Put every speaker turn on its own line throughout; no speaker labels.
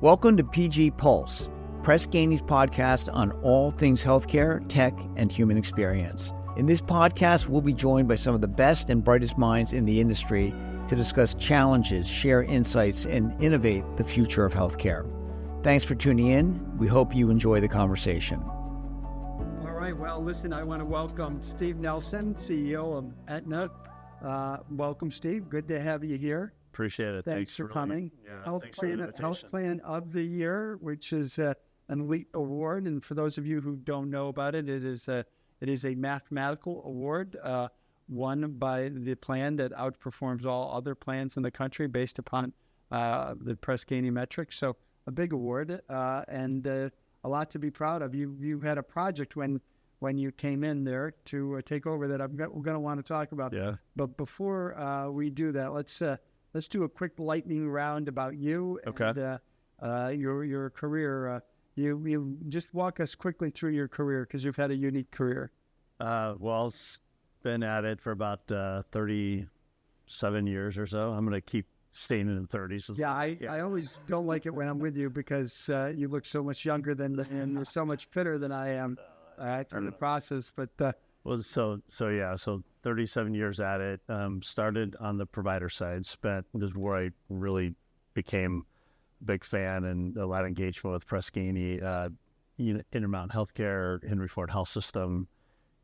Welcome to PG Pulse, Press Ganey's podcast on all things healthcare, tech, and human experience. In this podcast, we'll be joined by some of the best and brightest minds in the industry to discuss challenges, share insights, and innovate the future of healthcare. Thanks for tuning in. We hope you enjoy the conversation.
All right. Well, listen, I want to welcome Steve Nelson, CEO of Aetna. Welcome, Steve. Good to have you here.
Appreciate it.
Thanks for coming.
Health
Plan of the Year, which is an elite award. And for those of you who don't know about it, it is a mathematical award won by the plan that outperforms all other plans in the country based upon the Press Ganey metrics. So a big award and a lot to be proud of. You had a project when you came in there to take over that we're going to want to talk about.
Yeah.
But before we do that, let's do a quick lightning round about you and your career. You just walk us quickly through your career because you've had a unique career.
Well, it's been at it for about 37 years or so. I'm going to keep staying in the 30s.
I always don't like it when I'm with you because you look so much younger and you're so much fitter than I am through the process. But
so 37 years at it. Started on the provider side. This is where I really became a big fan and a lot of engagement with Press Ganey, Intermountain Healthcare, Henry Ford Health System,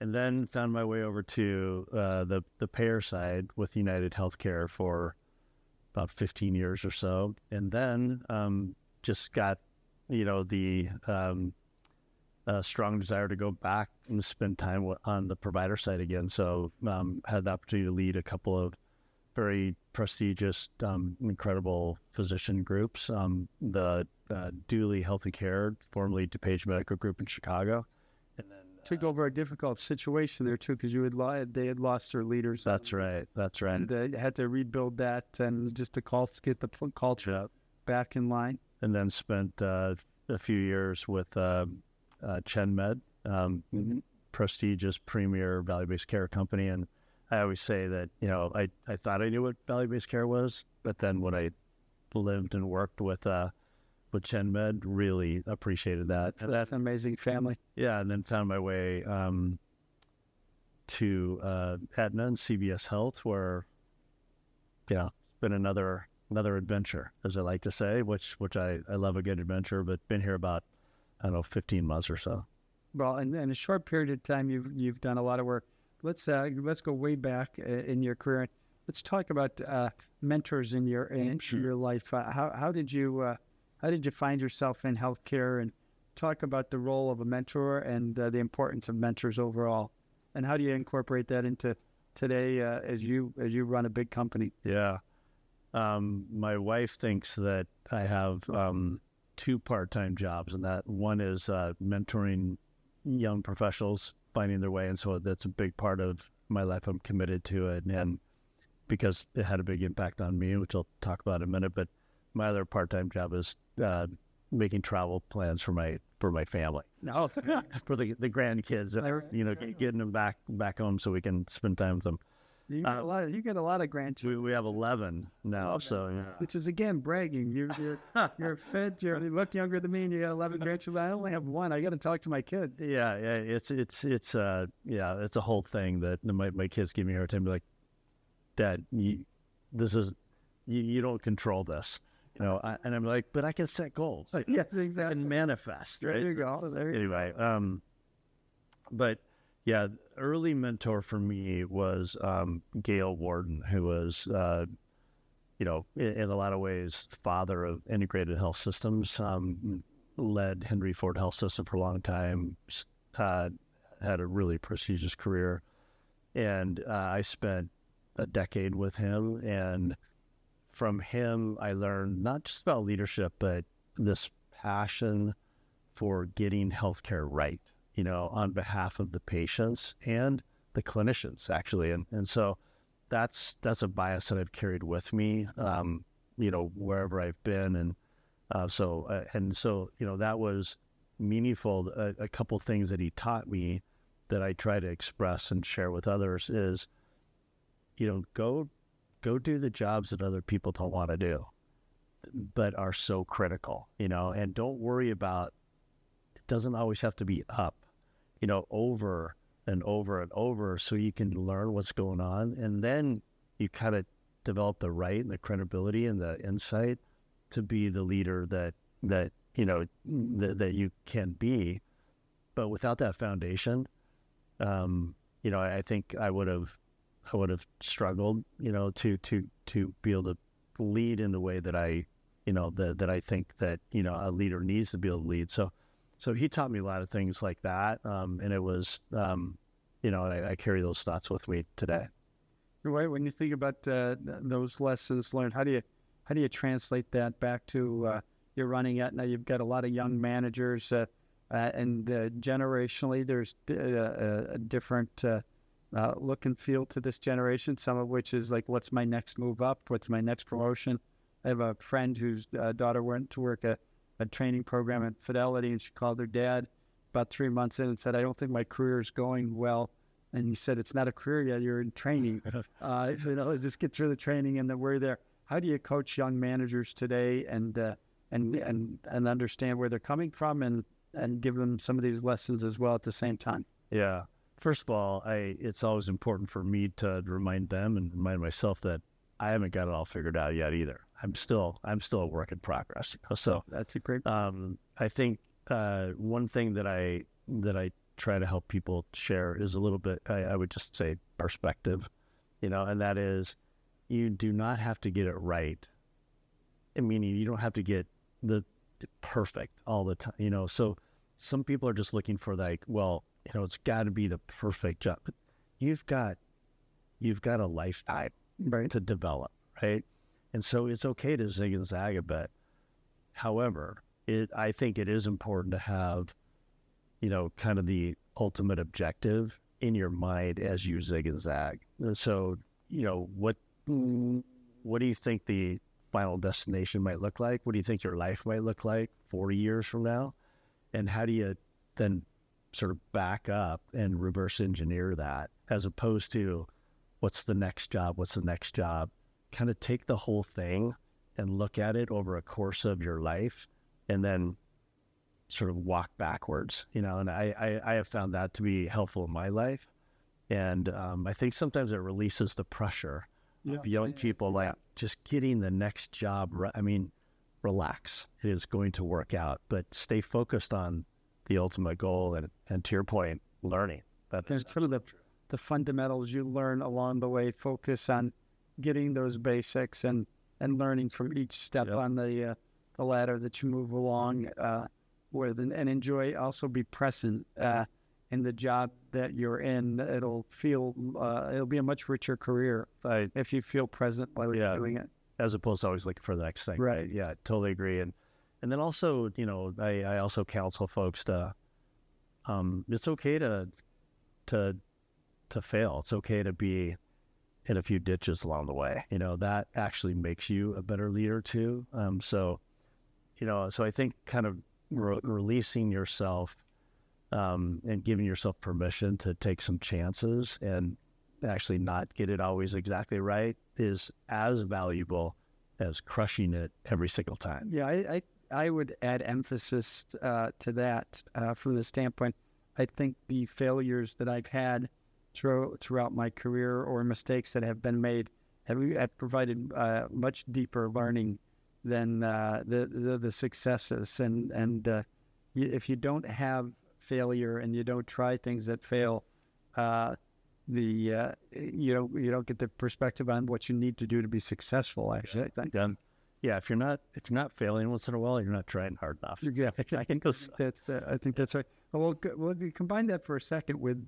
and then found my way over to the payer side with United Healthcare for about 15 years or so, and then just got the strong desire to go back and spend time on the provider side again. So had the opportunity to lead a couple of very prestigious, incredible physician groups. The Dooley Health and Care, formerly DuPage Medical Group in Chicago. And then
took over a difficult situation there too because they had lost their leaders.
That's right.
And they had to rebuild that and just to get the culture back in line.
And then spent a few years with ChenMed, prestigious premier value-based care company. And I always say that, I thought I knew what value-based care was, but then when I lived and worked with ChenMed, really appreciated that.
And that's an amazing family.
Yeah, and then found my way to Aetna and CVS Health, where, it's been another adventure, as I like to say, which I love a good adventure, but been here about 15 months or so.
Well, in a short period of time, you've done a lot of work. Let's go way back in your career. Let's talk about mentors in your life. How did you find yourself in healthcare, and talk about the role of a mentor and the importance of mentors overall, and how do you incorporate that into today as you run a big company?
Yeah, my wife thinks that I have two part-time jobs, and that one is mentoring young professionals finding their way, and so that's a big part of my life. I'm committed to it, and because it had a big impact on me, which I'll talk about in a minute. But my other part-time job is making travel plans for my family.
No,
for the grandkids, getting them back home so we can spend time with them.
You get a lot of grandchildren.
We have 11 now, so yeah.
Which is again bragging. You're fit. You look younger than me, and you got 11 grandchildren. I only have one. I got to talk to my kid.
Yeah. It's a whole thing that my kids give me a hard time. Be like, Dad, you don't control this, and I'm like, but I can set goals.
Yes, exactly.
And manifest. Right?
There you go.
Anyway, but. Yeah, early mentor for me was Gail Warden, who was, in a lot of ways, father of integrated health systems, led Henry Ford Health System for a long time, had a really prestigious career. And I spent a decade with him. And from him, I learned not just about leadership, but this passion for getting healthcare right. On behalf of the patients and the clinicians, actually. And so that's a bias that I've carried with me, wherever I've been. And so that was meaningful. A couple things that he taught me that I try to express and share with others is, go do the jobs that other people don't want to do. but are so critical, and don't worry about, it doesn't always have to be up, over and over and over, so you can learn what's going on. And then you kind of develop the right and the credibility and the insight to be the leader that you can be. But without that foundation, I think I would have struggled, to be able to lead in the way that that I think that, a leader needs to be able to lead. So he taught me a lot of things like that. And it was, I carry those thoughts with me today.
Right. When you think about those lessons learned, how do you translate that back to you're running Aetna? You've got a lot of young managers, and generationally, there's a different look and feel to this generation. Some of which is like, what's my next move up? What's my next promotion? I have a friend whose daughter went to work a training program at Fidelity, and she called her dad about 3 months in and said, "I don't think my career is going well." And he said, "It's not a career yet. You're in training. Just get through the training, and then we're there." How do you coach young managers today and understand where they're coming from and give them some of these lessons as well at the same time?
Yeah. First of all, it's always important for me to remind them and remind myself that I haven't got it all figured out yet either. I'm still a work in progress. So
that's a great.
I think one thing that I try to help people share is a little bit, I would just say, perspective, and that is, you do not have to get it right. Meaning you don't have to get the perfect all the time, so some people are just looking for it's got to be the perfect job. But you've got a lifetime, right, to develop, right? And so it's okay to zig and zag a bit. However, I think it is important to have, kind of the ultimate objective in your mind as you zig and zag. And so, what do you think the final destination might look like? What do you think your life might look like 40 years from now? And how do you then sort of back up and reverse engineer that, as opposed to what's the next job? Kind of take the whole thing and look at it over a course of your life, and then sort of walk backwards, and I have found that to be helpful in my life. And I think sometimes it releases the pressure of young people, like just getting the next job. Relax. It is going to work out, but stay focused on the ultimate goal and to your point, learning.
That's sort of the fundamentals you learn along the way. Focus on getting those basics and learning from each step on the ladder that you move along with, and enjoy. Also be present in the job that you're in. It'll be a much richer career if you feel present while you're doing it,
as opposed to always looking for the next thing.
Right.
Yeah, totally agree. And then also, I also counsel folks to, it's okay to fail. It's okay to be in a few ditches along the way. That actually makes you a better leader too. So I think kind of releasing yourself and giving yourself permission to take some chances and actually not get it always exactly right is as valuable as crushing it every single time.
Yeah, I would add emphasis to that from the standpoint, I think the failures that I've had throughout my career, or mistakes that have been made, have provided much deeper learning than the successes. And if you don't have failure and you don't try things that fail, you don't get the perspective on what you need to do to be successful. Actually, I think.
Yeah, if you're not failing once in a while, you're not trying hard enough.
Yeah, I think that's right. Well, you combine that for a second with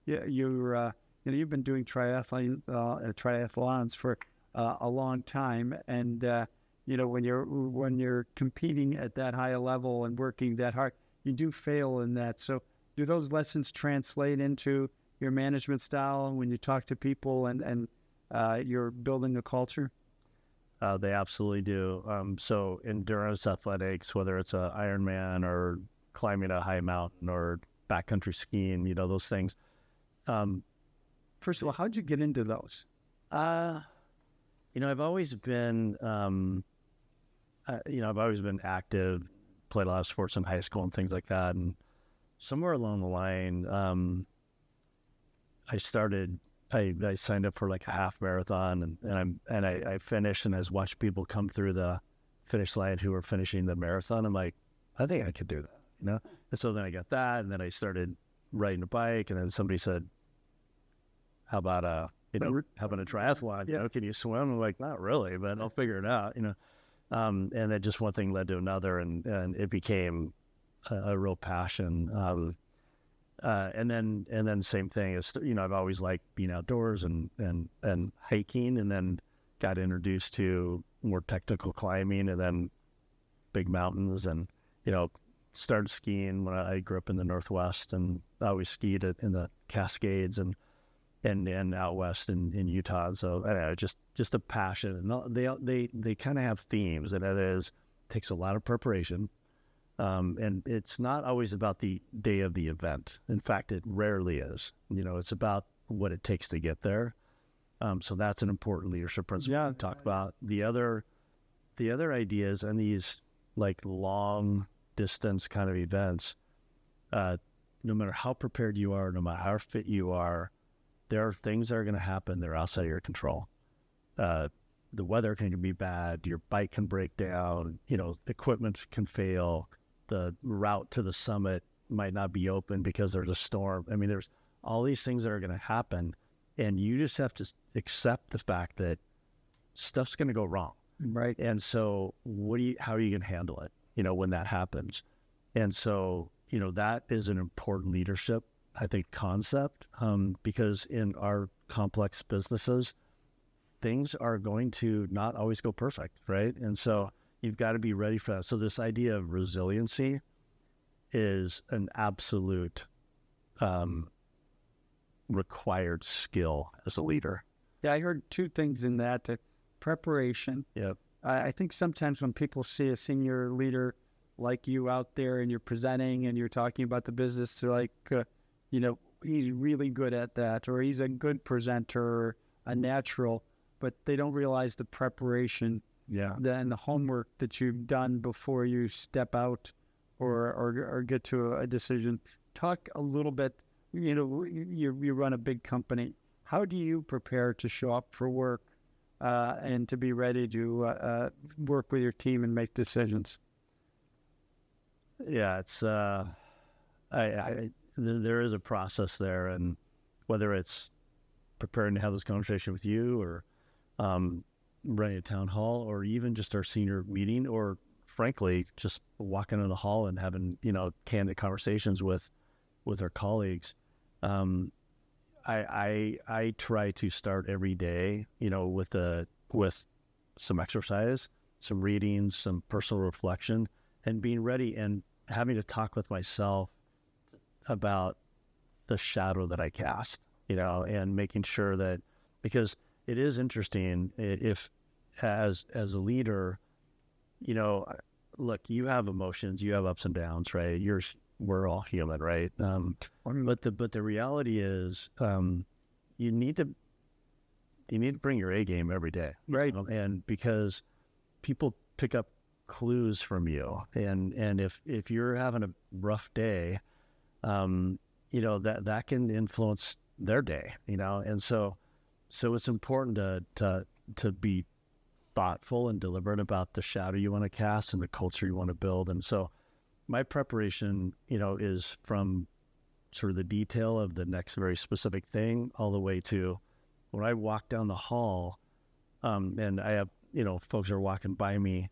you've been doing triathlons for a long time, and when you're competing at that high a level and working that hard, you do fail in that. So do those lessons translate into your management style when you talk to people and you're building a culture?
They absolutely do. So endurance athletics, whether it's an Ironman or climbing a high mountain or backcountry skiing, those things.
First of all, how'd you get into those?
I've always been I've always been active, played a lot of sports in high school and things like that. And somewhere along the line, I signed up for like a half marathon, and I finished, and I was watching people come through the finish line who were finishing the marathon. I'm like, I think I could do that, And so then I got that, and then I started riding a bike, and then somebody said, how about a triathlon? Can you swim? I'm like, not really, but I'll figure it out, and then just one thing led to another, and it became a real passion. And then same thing is, I've always liked being outdoors and hiking, and then got introduced to more technical climbing, and then big mountains, and, started skiing when I grew up in the Northwest, and I always skied in the Cascades and out west in Utah. And so I don't know, just a passion, and they kind of have themes, and it takes a lot of preparation. And it's not always about the day of the event. In fact, it rarely is. It's about what it takes to get there. So that's an important leadership principle to talk about. The other ideas and these like long distance kind of events, no matter how prepared you are, no matter how fit you are, there are things that are going to happen that are outside of your control. The weather can be bad. Your bike can break down. Equipment can fail. The route to the summit might not be open because there's a storm. I mean, there's all these things that are going to happen, and you just have to accept the fact that stuff's going to go wrong.
Right.
And so how are you going to handle it, when that happens? And so, that is an important leadership, I think, concept, because in our complex businesses, things are going to not always go perfect, right? And so you've got to be ready for that. So this idea of resiliency is an absolute required skill as a leader.
Yeah, I heard two things in that. Preparation.
Yep.
I think sometimes when people see a senior leader like you out there and you're presenting and you're talking about the business, they're like, he's really good at that, or he's a good presenter, a natural, but they don't realize the preparation and the homework that you've done before you step out or get to a decision. Talk a little bit, you run a big company. How do you prepare to show up for work and to be ready to work with your team and make decisions?
Yeah, it's there is a process there, and whether it's preparing to have this conversation with you, or running a town hall, or even just our senior meeting, or frankly, just walking in the hall and having, candid conversations with our colleagues. I try to start every day, with some exercise, some reading, some personal reflection, and being ready and having to talk with myself about the shadow that I cast, and making sure that, because it is interesting if as a leader, look, you have emotions, you have ups and downs, right? We're all human, right? But the reality is, you need to bring your A game every day,
right?
And because people pick up clues from you, and if you're having a rough day, that can influence their day, and so it's important to be thoughtful and deliberate about the shadow you want to cast and the culture you want to build. And so my preparation, is from sort of the detail of the next very specific thing all the way to when I walk down the hall, and I have, folks are walking by me,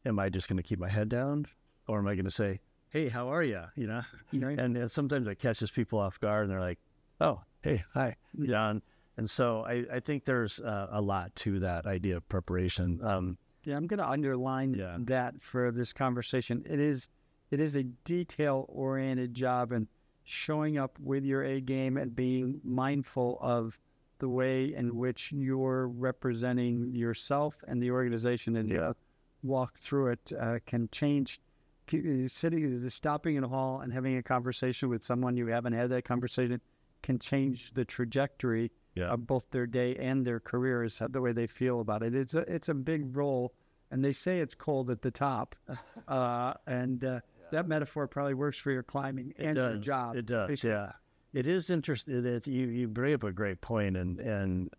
am I just going to keep my head down, or am I going to say, hey, how are you? And sometimes I catch these people off guard, and they're like, oh, hey, hi, John. And so I think there's a lot to that idea of preparation. I'm
going to underline that for this conversation. It is a detail-oriented job, and showing up with your A game and being mindful of the way in which you're representing yourself and the organization, and you walk through it can change. Stopping in a hall and having a conversation with someone you haven't had that conversation can change the trajectory of both their day and their careers, the way they feel about it. It's a big role and they say it's cold at the top. That metaphor probably works for your climbing and your job.
It does, yeah. It is interesting. You bring up a great point, and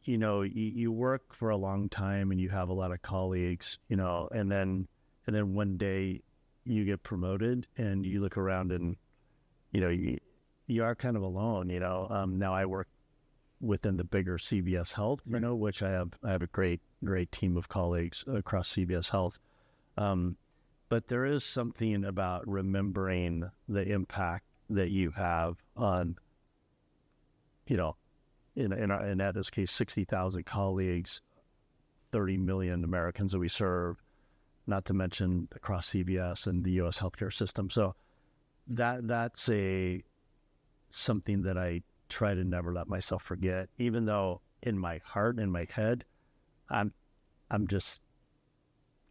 you work for a long time and you have a lot of colleagues, and then one day you get promoted and you look around and, you are kind of alone, Now I work within the bigger CVS Health, which I have a great team of colleagues across CVS Health. But there is something about remembering the impact that you have on, in Aetna's case, 60,000 colleagues, 30 million Americans that we serve, not to mention across CVS and the U.S. healthcare system. So that's something that I try to never let myself forget, even though in my heart and my head, I'm just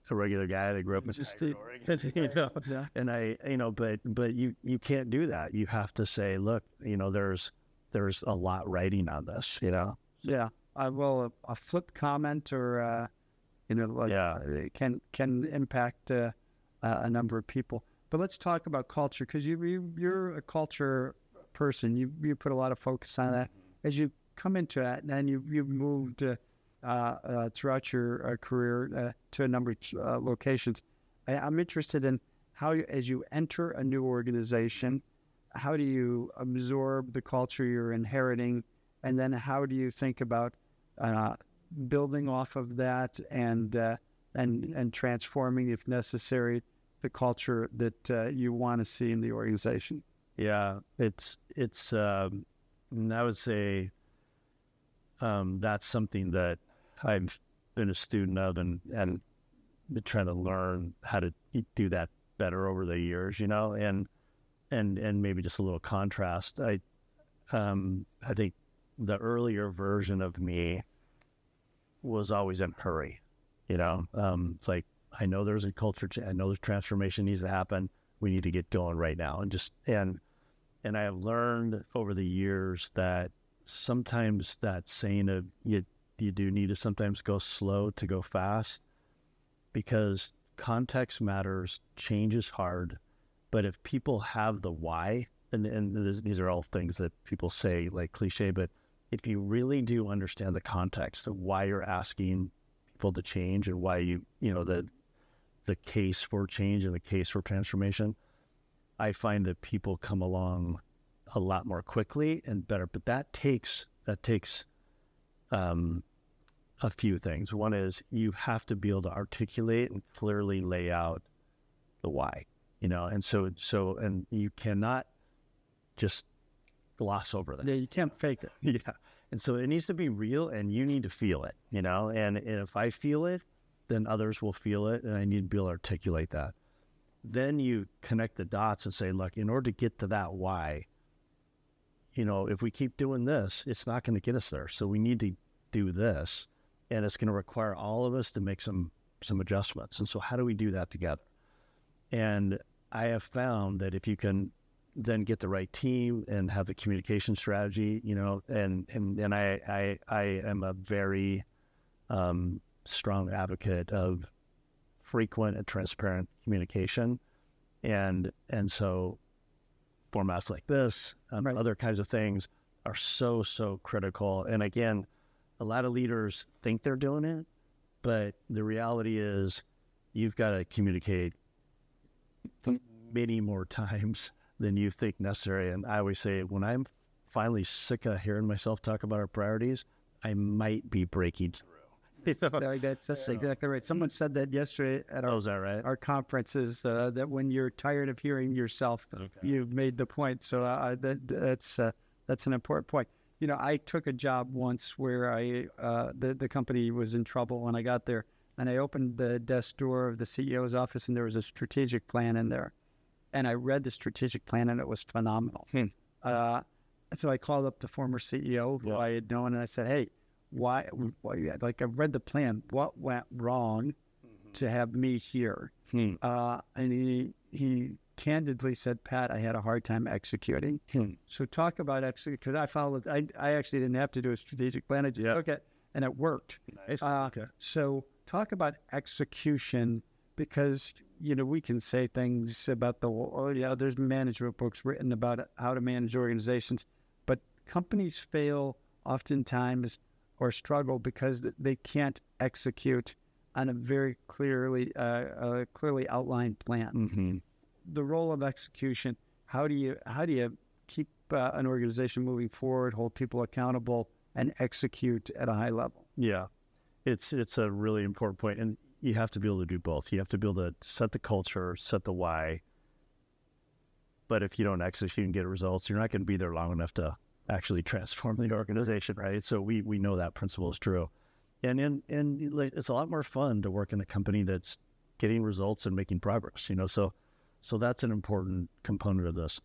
a regular guy that grew up in Oregon, and but you can't do that. You have to say, look, there's a lot riding on this,
Yeah. A flip comment or, can impact a number of people. But let's talk about culture, because you're a culture person. You put a lot of focus on that. As you come into it, and you've moved throughout your career to a number of locations. I'm interested in how, as you enter a new organization, how do you absorb the culture you're inheriting, and then how do you think about building off of that and transforming, if necessary, the culture that you want to see in the organization?
Yeah, it's I would say that's something that I've been a student of and been trying to learn how to do that better over the years, and maybe just a little contrast. I think the earlier version of me was always in a hurry, it's like, I know there's a culture change, I know there's transformation needs to happen. We need to get going right now. And I have learned over the years that sometimes that saying of you do need to sometimes go slow to go fast, because context matters, change is hard. But if people have the why, and these are all things that people say like cliche, but if you really do understand the context of why you're asking people to change and why the case for change and the case for transformation, I find that people come along a lot more quickly and better. But that takes a few things. One is you have to be able to articulate and clearly lay out the why, and so you cannot just gloss over that.
Yeah, you can't fake it.
Yeah. And so it needs to be real, and you need to feel it, and if I feel it, then others will feel it, and I need to be able to articulate that. Then you connect the dots and say, look, in order to get to that why, if we keep doing this, it's not going to get us there. So we need to do this, and it's going to require all of us to make some adjustments. And so how do we do that together? And I have found that if you can then get the right team and have the communication strategy, and I am a very strong advocate of frequent and transparent communication, and so formats like this,
Right.
other kinds of things are so critical. And again, a lot of leaders think they're doing it, but the reality is you've got to communicate many more times than you think necessary. And I always say, when I'm finally sick of hearing myself talk about our priorities, I might be breaking through.
That's exactly right. Someone said that yesterday at
is that right?
our conferences, that when you're tired of hearing yourself, you've made the point. So that's an important point. I took a job once where the company was in trouble when I got there, and I opened the desk door of the CEO's office, and there was a strategic plan in there. And I read the strategic plan, and it was phenomenal. So I called up the former CEO who I had known, and I said, hey, why, like, I've read the plan. What went wrong to have me here? And he candidly said, Pat, I had a hard time executing. So talk about executing, because I followed, I actually didn't have to do a strategic plan. I just took it, and it worked.
Nice. Okay.
So talk about execution, because, we can say things about there's management books written about how to manage organizations, but companies fail oftentimes or struggle because they can't execute on a very clearly outlined plan.
Mm-hmm.
The role of execution, how do you keep an organization moving forward, hold people accountable, and execute at a high level?
Yeah, it's a really important point, and you have to be able to do both. You have to be able to set the culture, set the why, but if you don't execute and get results, you're not going to be there long enough to actually transform the organization, right? So we know that principle is true. And it's a lot more fun to work in a company that's getting results and making progress, so that's an important component of this.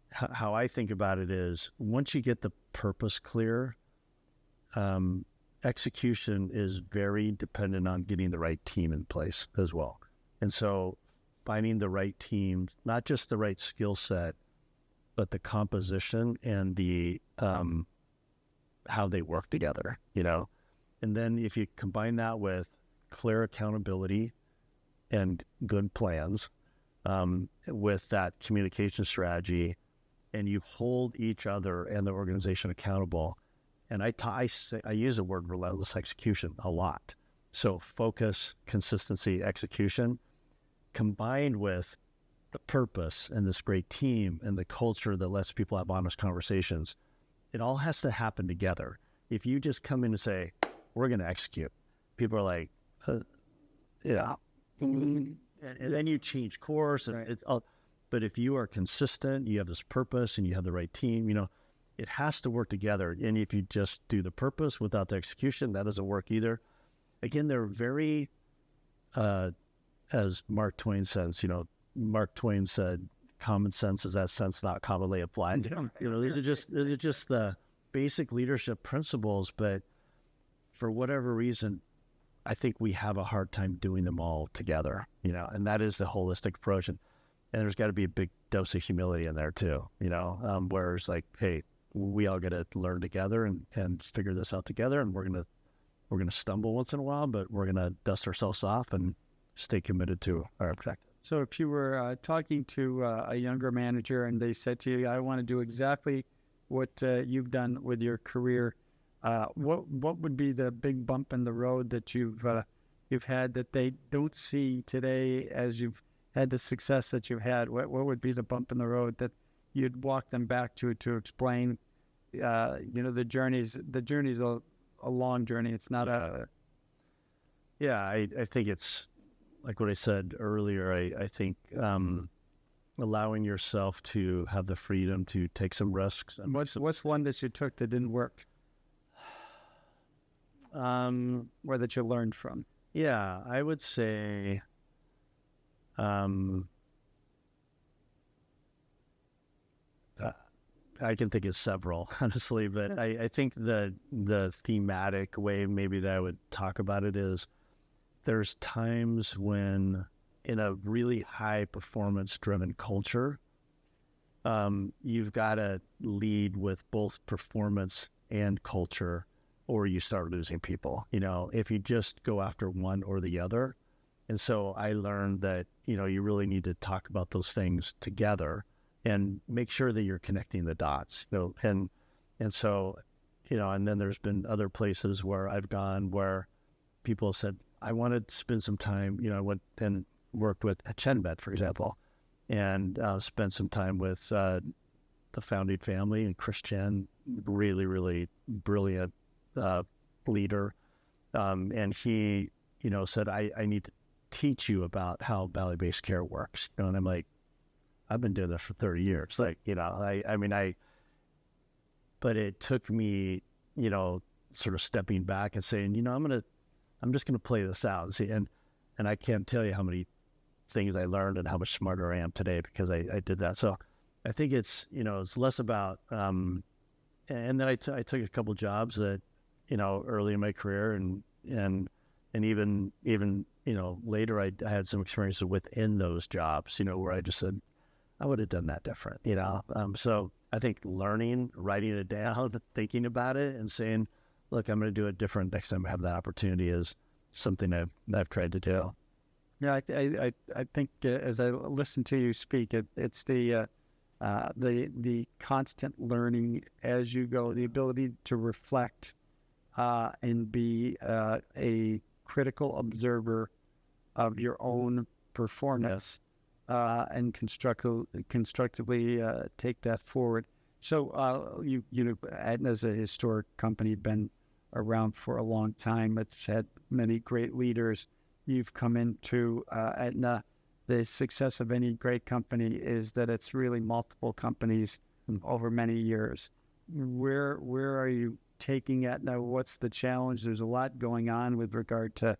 How I think about it is, once you get the purpose clear, execution is very dependent on getting the right team in place as well. And so finding the right team, not just the right skill set, but the composition and the how they work together, And then if you combine that with clear accountability and good plans, with that communication strategy, and you hold each other and the organization accountable. And I use the word relentless execution a lot. So focus, consistency, execution, combined with the purpose and this great team and the culture that lets people have honest conversations, it all has to happen together. If you just come in and say, we're going to execute, people are like, yeah. And then you change course. And
Right.
But if you are consistent, you have this purpose and you have the right team, it has to work together. And if you just do the purpose without the execution, that doesn't work either. Again, they're very, as Mark Twain says, Mark Twain said, common sense is that sense not commonly applied. These are just the basic leadership principles, but for whatever reason, I think we have a hard time doing them all together, and that is the holistic approach. And there's got to be a big dose of humility in there too, where it's like, hey, we all got to learn together and figure this out together. And we're going to stumble once in a while, but we're going to dust ourselves off and stay committed to our objective.
So if you were talking to a younger manager and they said to you, I want to do exactly what you've done with your career, what would be the big bump in the road that you've had that they don't see today as you've had the success that you've had? What would be the bump in the road that you'd walk them back to explain, the journey's a long journey. It's not
I think it's like what I said earlier. I think allowing yourself to have the freedom to take some risks.
What's one that you took that didn't work? Or that you learned from?
Yeah, I would say, I can think of several, honestly, but I think the thematic way maybe that I would talk about it is, there's times when in a really high performance driven culture, you've got to lead with both performance and culture, or you start losing people, if you just go after one or the other. And so I learned that, you really need to talk about those things together and make sure that you're connecting the dots, and so, and then there's been other places where I've gone where people said, I want to spend some time, I went and worked with Chenbet, for example, and spent some time with the founding family and Chris Chen, really, really brilliant leader. And he, said, I need to teach you about how value-based care works. And I'm like, I've been doing this for 30 years. Like, but it took me, sort of stepping back and saying, I'm just going to play this out and see. And I can't tell you how many things I learned and how much smarter I am today because I did that. So I think it's, it's less about, and then I took a couple jobs that, early in my career and even, later I had some experiences within those jobs, where I just said, I would have done that different, So I think learning, writing it down, thinking about it and saying, look, I'm going to do it different next time I have that opportunity is something I've tried to do.
Yeah, I think as I listen to you speak, it's the constant learning as you go, the ability to reflect and be a critical observer of your own performance and constructively take that forward. So you know, Aetna's a historic company, been around for a long time. It's had many great leaders. You've come into Aetna. The success of any great company is that it's really multiple companies over many years. Where are you taking Aetna? What's the challenge? There's a lot going on with regard to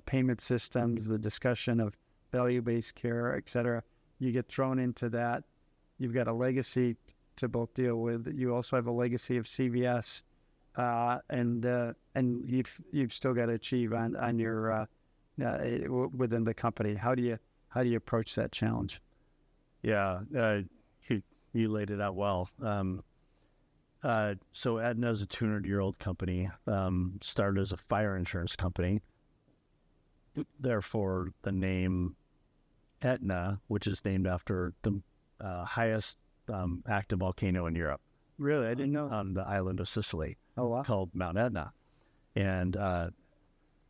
payment systems, the discussion of value-based care, et cetera. You get thrown into that. You've got a legacy to both deal with. You also have a legacy of CVS, and you've still got to achieve on your within the company. How do you approach that challenge?
Yeah, you laid it out well. So Aetna is a 200-year-old company, started as a fire insurance company. Therefore, the name Aetna, which is named after the highest active volcano in Europe.
Really? I didn't know.
On the island of Sicily.
Oh, wow.
Called Mount Aetna. And a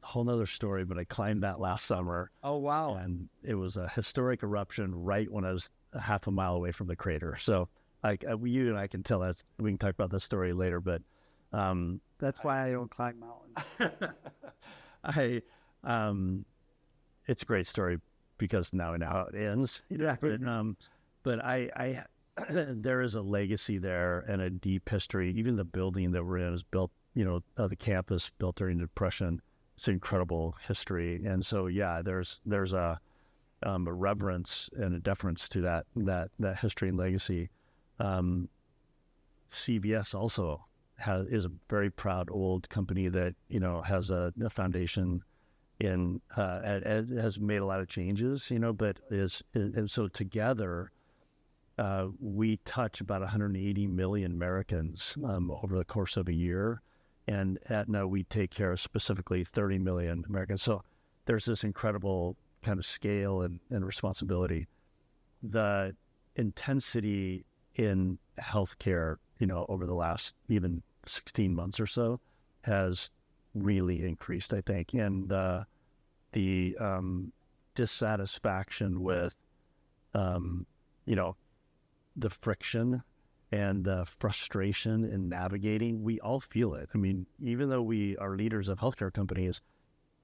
whole nother story, but I climbed that last summer.
Oh, wow.
And it was a historic eruption right when I was half a mile away from the crater. So you and I can tell us, we can talk about this story later, but
that's why I don't climb mountains.
It's a great story because now I know how it ends.
Yeah.
But I there is a legacy there and a deep history. Even the building that we're in is built, the campus built during the Depression. It's an incredible history. And so, yeah, there's a reverence and a deference to that history and legacy. CVS also is a very proud old company that, has a foundation in, has made a lot of changes, but and so together, we touch about 180 million Americans over the course of a year. And Aetna, we take care of specifically 30 million Americans. So there's this incredible kind of scale and responsibility. The intensity in healthcare, over the last even 16 months or so has really increased, I think. And the dissatisfaction with, the friction and the frustration in navigating, we all feel it. I mean, even though we are leaders of healthcare companies,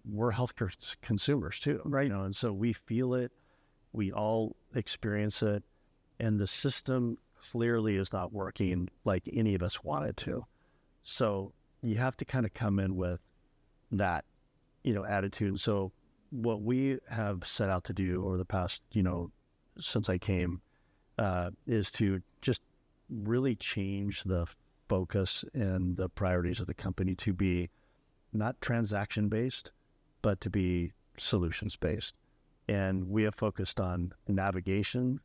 we're healthcare consumers too, right? And so we feel it, we all experience it, and the system clearly is not working like any of us want it to. So you have to kind of come in with that, attitude. And so what we have set out to do over the past, since I came, is to just really change the focus and the priorities of the company to be not transaction-based, but to be solutions-based. And we have focused on navigation,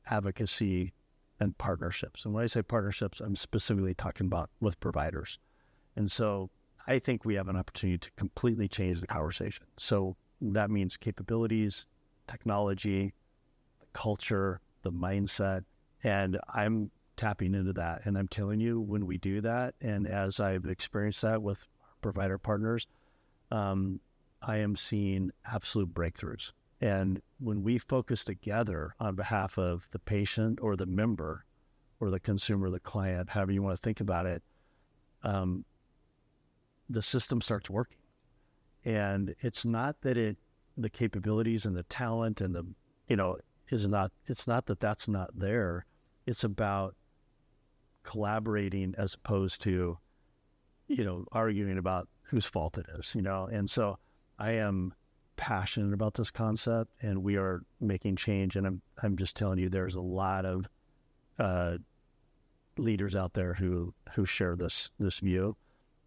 advocacy, and partnerships. And when I say partnerships, I'm specifically talking about with providers. And so I think we have an opportunity to completely change the conversation. So that means capabilities, technology, the culture, the mindset, and I'm tapping into that. And I'm telling you, when we do that, and as I've experienced that with provider partners, I am seeing absolute breakthroughs. And when we focus together on behalf of the patient or the member or the consumer, the client, however you want to think about it, the system starts working. And it's not that the capabilities and the talent and the, it's not that that's not there. It's about collaborating as opposed to, arguing about whose fault it is, And so I am passionate about this concept, and we are making change. And I'm just telling you, there's a lot of leaders out there who share this view.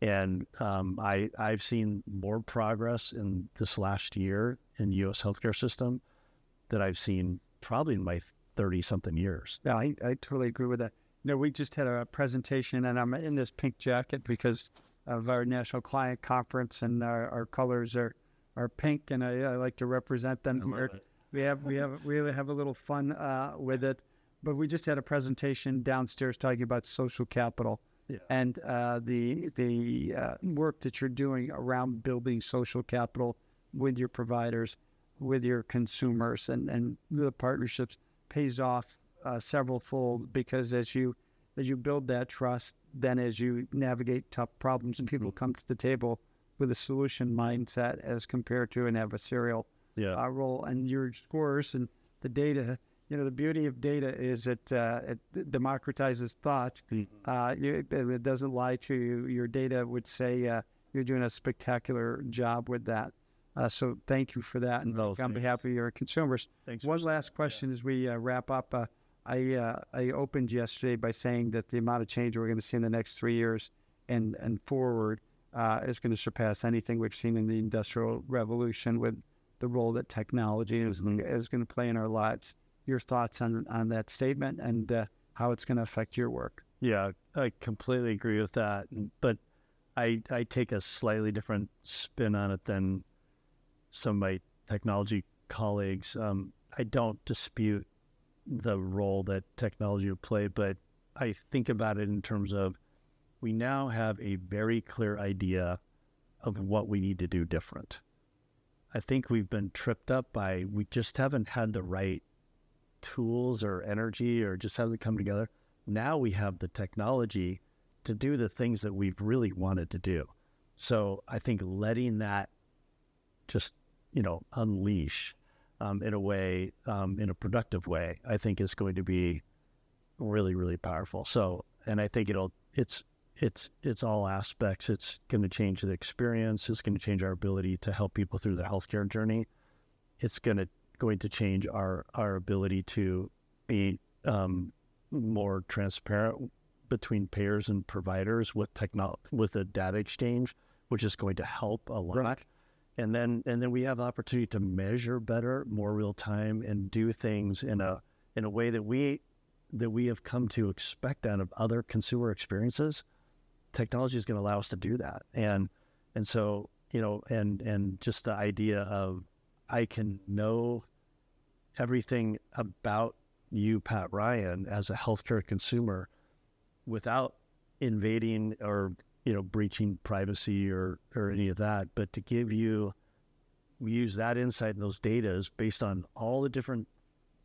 And I've seen more progress in this last year in the U.S. healthcare system that I've seen probably in my 30-something years.
Yeah, I totally agree with that. We just had a presentation, and I'm in this pink jacket because of our National Client Conference, and our colors are pink, and I like to represent them here. We have a little fun with it, but we just had a presentation downstairs talking about social capital and the work that you're doing around building social capital with your providers, with your consumers, and the partnerships pays off several-fold, because as you build that trust, then as you navigate tough problems and people come to the table with a solution mindset as compared to an adversarial role, and your scores and the data. The beauty of data is it democratizes thought. It doesn't lie to you. Your data would say you're doing a spectacular job with that. So thank you for that, and on behalf of your consumers.
Thanks.
One last question as we wrap up. I opened yesterday by saying that the amount of change we're going to see in the next 3 years and forward is going to surpass anything we've seen in the Industrial Revolution, with the role that technology is going to play in our lives. Your thoughts on that statement and how it's going to affect your work?
Yeah, I completely agree with that. But I take a slightly different spin on it than some of my technology colleagues. I don't dispute the role that technology will play, but I think about it in terms of we now have a very clear idea of what we need to do different. I think we've been tripped up by, we just haven't had the right tools or energy, or just hasn't come together. Now we have the technology to do the things that we've really wanted to do. So I think letting that just, unleash in a way, in a productive way, I think is going to be really, really powerful. So, and I think it's all aspects. It's going to change the experience. It's going to change our ability to help people through their healthcare journey. It's going to change our ability to be more transparent between payers and providers with the data exchange, which is going to help a lot.
Right.
And then we have the opportunity to measure better, more real time, and do things in a way that we have come to expect out of other consumer experiences. Technology is going to allow us to do that. And so, and just the idea of, I can know everything about you, Pat Ryan, as a healthcare consumer without invading or, breaching privacy or any of that, but to give you, we use that insight and those data based on all the different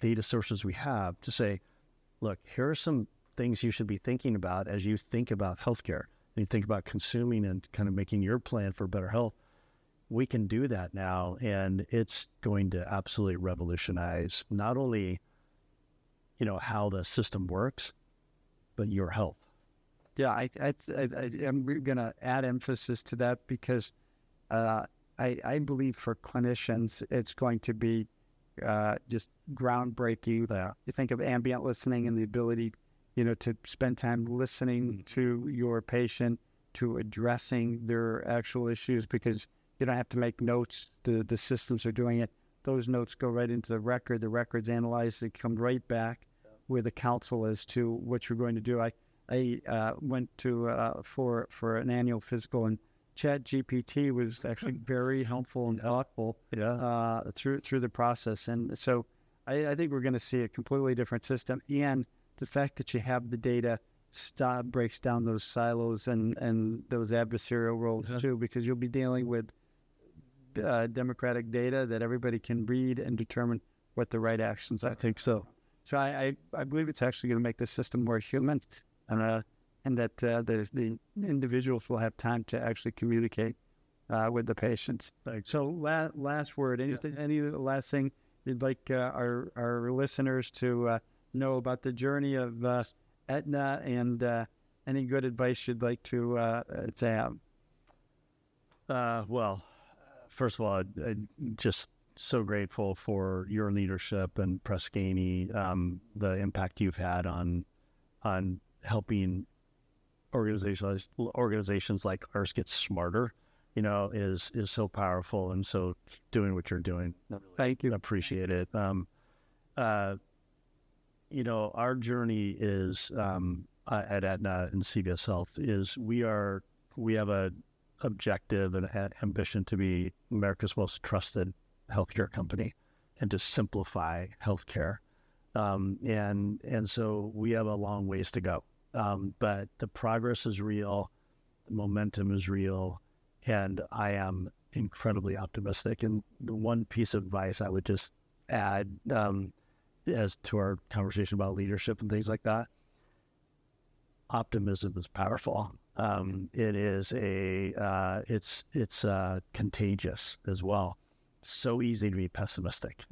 data sources we have to say, look, here are some things you should be thinking about as you think about healthcare and you think about consuming and kind of making your plan for better health. We can do that now, and it's going to absolutely revolutionize not only, how the system works, but your health.
Yeah, I'm going to add emphasis to that, because I believe for clinicians it's going to be just groundbreaking. You think of ambient listening and the ability, to spend time listening to your patient, to addressing their actual issues, because you don't have to make notes. The systems are doing it. Those notes go right into the record. The record's analyzed. It comes right back with a counsel as to what you're going to do. I went to for an annual physical, and ChatGPT was actually very helpful and thoughtful through the process. And so I think we're going to see a completely different system. And the fact that you have the data breaks down those silos and those adversarial roles too, because you'll be dealing with democratic data that everybody can read and determine what the right actions are.
I think so.
So I believe it's actually going to make the system more human, and that the individuals will have time to actually communicate with the patients. So last word, any last thing you'd like our listeners to know about the journey of Aetna, and any good advice you'd like to have?
Well, first of all, I'm just so grateful for your leadership and Press Ganey, the impact you've had on helping organizations like ours get smarter, is so powerful. And so doing what you're doing,
thank you.
Appreciate it. Our journey is at Aetna and CVS Health is we are we have a objective and ambition to be America's most trusted healthcare company and to simplify healthcare. And so we have a long ways to go. But the progress is real, the momentum is real, and I am incredibly optimistic. And the one piece of advice I would just add as to our conversation about leadership and things like that, optimism is powerful. It is it's contagious as well. So easy to be pessimistic,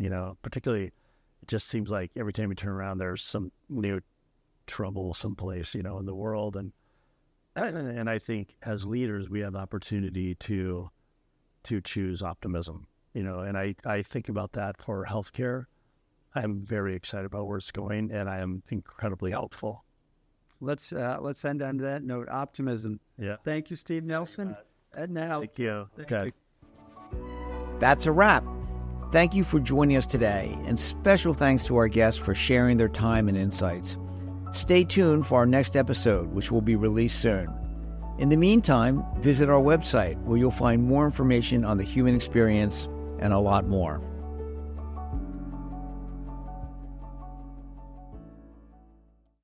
particularly it just seems like every time you turn around, there's some new trouble someplace, in the world. And I think as leaders, we have the opportunity to choose optimism, and I think about that for healthcare. I'm very excited about where it's going, and I am incredibly hopeful.
Let's end on that note, optimism.
Yeah.
Thank you, Steve Nelson. Aetna Health.
Thank you.
Thank you.
That's a wrap. Thank you for joining us today, and special thanks to our guests for sharing their time and insights. Stay tuned for our next episode, which will be released soon. In the meantime, visit our website where you'll find more information on the human experience and a lot more.